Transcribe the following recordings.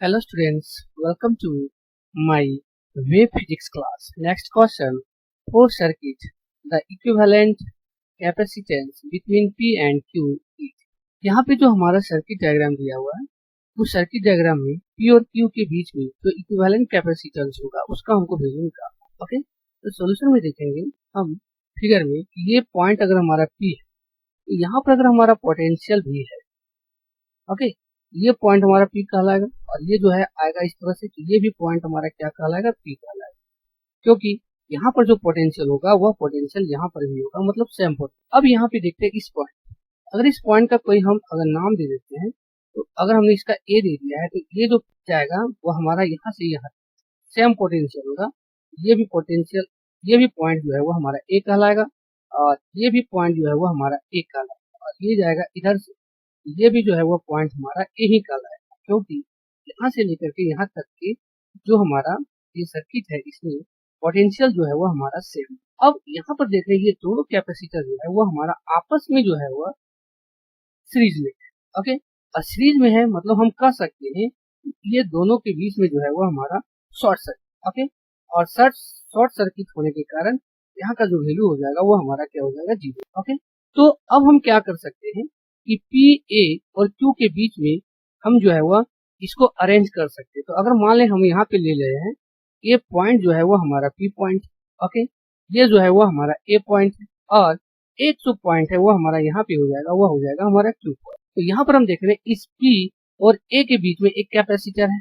Hello students, welcome to my wave physics class. Next question, for circuit, the equivalent capacitance between P and Q is. यहाँ पे जो हमारा circuit diagram दिया हुआ है, उस सर्किट डायग्राम में P और Q के बीच में जो इक्विवेलेंट कैपेसिटेंस होगा उसका हमको वैल्यू निकालना है। ओके, तो सॉल्यूशन में देखेंगे हम फिगर में कि ये पॉइंट अगर हमारा P है, तो यहाँ पर अगर हमारा पोटेंशियल भी है, ओके, ये पॉइंट हमारा P कहलाएगा और ये जो है आएगा इस तरह से कि ये भी पॉइंट हमारा क्या कहलाएगा, P कहलाएगा, क्योंकि यहाँ पर जो पोटेंशियल होगा वह पोटेंशियल यहाँ पर भी होगा, मतलब सेम पोटेंशियल। अब यहाँ पे देखते हैं इस पॉइंट, अगर इस पॉइंट का कोई हम अगर नाम दे देते हैं, तो अगर हमने इसका ए दे दिया है तो ये जो जाएगा वो हमारा यहाँ से यहाँ सेम पोटेंशियल होगा। ये भी पोटेंशियल, ये भी पॉइंट जो है वो हमारा ए कहलाएगा और ये भी पॉइंट जो है वो हमारा ए कहलाएगा और ये जाएगा इधर से, ये भी जो है वो पॉइंट हमारा ए ही कहलाएगा, क्योंकि यहाँ से लेकर के यहाँ तक के जो हमारा ये सर्किट है इसमें पोटेंशियल जो है वो हमारा सेम। अब यहाँ पर देख रहे हैं ये दोनों कैपेसिटर जो है वो हमारा आपस में जो है वो सीरीज में है। ओके, और सीरीज में है मतलब हम कह सकते हैं ये दोनों के बीच में जो है वो हमारा शॉर्ट सर्किट। ओके, और शॉर्ट सर्किट होने के कारण यहाँ का जो वैल्यू हो जाएगा वो हमारा क्या हो जाएगा, 0। ओके, तो अब हम क्या कर सकते हैं कि P, A और Q के बीच में हम जो है वह इसको अरेंज कर सकते हैं। तो अगर मान लें हम यहाँ पे ले रहे हैं, ये पॉइंट जो है वो हमारा P पॉइंट, ओके, ये जो है वो हमारा A पॉइंट है और एक जो पॉइंट है वो हमारा यहाँ पे हो जाएगा, वो हो जाएगा हमारा Q पॉइंट। तो यहाँ पर हम देख रहे हैं इस P और A के बीच में एक कैपेसिटर है।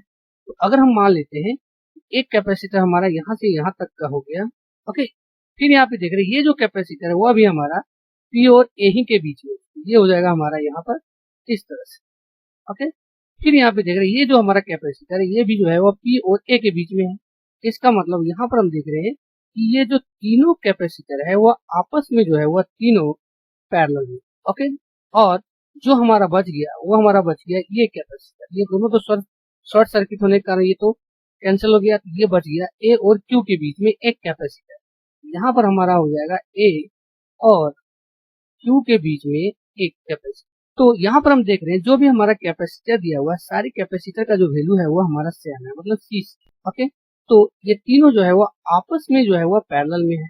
तो अगर हम मान लेते हैं एक कैपेसिटर हमारा यहाँ से यहाँ तक का हो गया, ओके, फिर यहाँ पे देख रहे हैं ये जो कैपेसिटर है वो अभी हमारा P और A ही के बीच में, ये हो जाएगा हमारा यहाँ पर इस तरह से। ओके, फिर यहाँ पे देख रहे हैं ये जो हमारा कैपेसिटर है ये भी जो है वो P और A के बीच में है। इसका मतलब यहाँ पर हम देख रहे हैं कि ये जो तीनों कैपेसिटर है वो आपस में जो है वो तीनों पैरेलल है। ओके, और जो हमारा बच गया वो हमारा बच गया ये कैपेसिटर, ये दोनों तो शॉर्ट सर्किट होने के कारण ये तो कैंसिल हो गया, तो ये बच गया A और Q के बीच में एक कैपेसिटर। यहाँ पर हमारा हो जाएगा A और Q के बीच में एक कैपेसिटर। तो यहाँ पर हम देख रहे हैं जो भी हमारा कैपेसिटर दिया हुआ है, सारी कैपेसिटर का जो वैल्यू है वो हमारा सेम है, मतलब C। ओके, तो ये तीनों जो है वो आपस में जो है वो पैरेलल में है।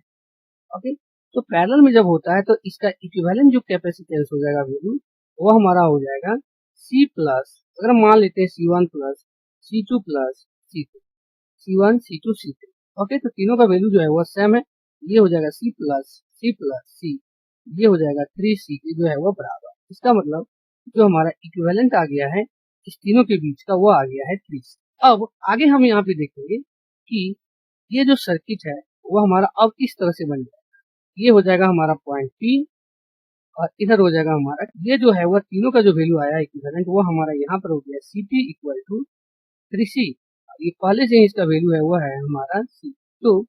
ओके, तो पैरेलल में जब होता है तो इसका इक्विवेलेंट जो कैपेसिटेंस हो जाएगा वैल्यू, वो हमारा हो जाएगा C प्लस, अगर हम मान लेते हैं C1 plus C2 plus C3, C1 C2 C3। Okay, तो तीनों का वैल्यू जो है वो सेम है, ये हो जाएगा C प्लस C, ये हो जाएगा 3C के जो है वो बराबर। इसका मतलब जो हमारा इक्विवेलेंट आ गया है इस तीनों के बीच का वो आ गया है 3C। अब आगे हम यहाँ पे देखेंगे कि ये जो सर्किट है वो हमारा अब इस तरह से बन जाएगा, ये हो जाएगा हमारा पॉइंट P और इधर हो जाएगा हमारा ये जो है वो तीनों का जो वैल्यू आया है इक्विवेलेंट, वो हमारा यहाँ पर हो गया CP इक्वल टू 3C। ये पहले से ही इसका वैल्यू है वो है हमारा C। तो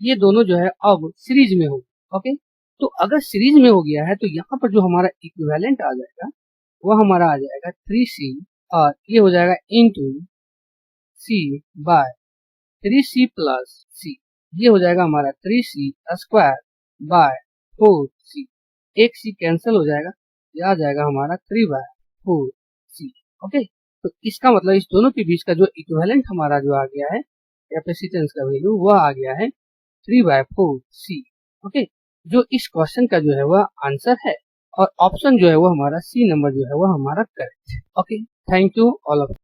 ये दोनों जो है अब सीरीज में होगा। ओके, तो अगर सीरीज में हो गया है तो यहाँ पर जो हमारा इक्विवेलेंट आ जाएगा वो हमारा आ जाएगा 3C और ये हो जाएगा into C by 3C plus C, ये हो जाएगा हमारा 3C स्क्वायर बाय 4C। एक C कैंसिल हो जाएगा, ये आ जाएगा हमारा 3 बाय 4C। ओके, तो इसका मतलब इस दोनों के बीच का जो इक्विवेलेंट हमारा जो आ गया है कैपेसिटेंस का वैल्यू वह आ गया है 3 बाय 4C। ओके, जो इस क्वेश्चन का जो है वह आंसर है और ऑप्शन जो है वो हमारा C नंबर जो है वो हमारा करेक्ट है। Okay, thank you all of.